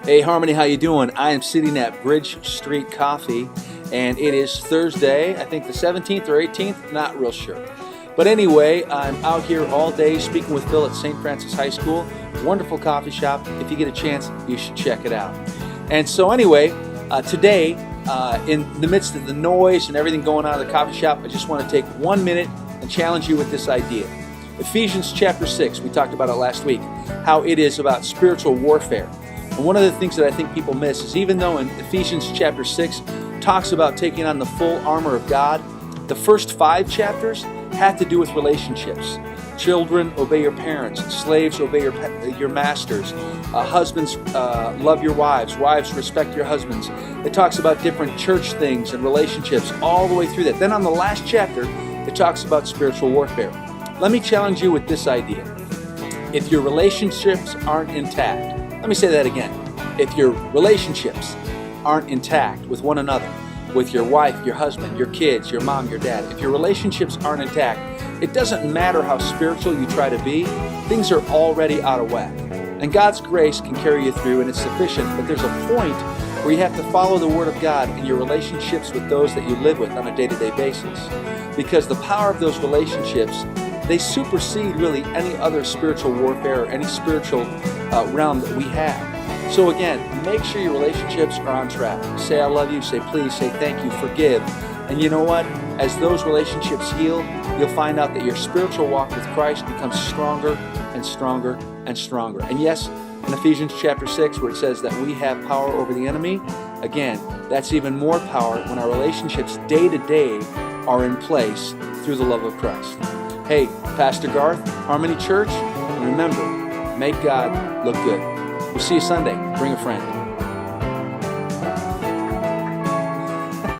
Hey Harmony, how you doing? I am sitting at Bridge Street Coffee, and it is Thursday, I think the 17th or 18th, not real sure. But anyway, I'm out here all day speaking with Phil at St. Francis High School. Wonderful coffee shop. If you get a chance, you should check it out. And so anyway, today, in the midst of the noise and everything going on at the coffee shop, I just want to take 1 minute and challenge you with this idea. Ephesians chapter 6, we talked about it last week, how it is about spiritual warfare. And one of the things that I think people miss is even though in Ephesians chapter 6 talks about taking on the full armor of God, the first 5 chapters have to do with relationships. Children, obey your parents. Slaves, obey your masters. Husbands, love your wives. Wives, respect your husbands. It talks about different church things and relationships all the way through that. Then on the last chapter, it talks about spiritual warfare. Let me challenge you with this idea. If your relationships aren't intact, let me say that again. If your relationships aren't intact with one another, with your wife, your husband, your kids, your mom, your dad, if your relationships aren't intact, it doesn't matter how spiritual you try to be, things are already out of whack. And God's grace can carry you through and it's sufficient, but there's a point where you have to follow the Word of God in your relationships with those that you live with on a day-to-day basis. Because the power of those relationships, they supersede really any other spiritual warfare or any spiritual realm that we have. So again, make sure your relationships are on track. Say I love you, say please, say thank you, forgive. And you know what? As those relationships heal, you'll find out that your spiritual walk with Christ becomes stronger and stronger and stronger. And yes, in Ephesians chapter 6, where it says that we have power over the enemy, again, that's even more power when our relationships day to day are in place through the love of Christ. Hey, Pastor Garth, Harmony Church, and remember, make God look good. We'll see you Sunday. Bring a friend.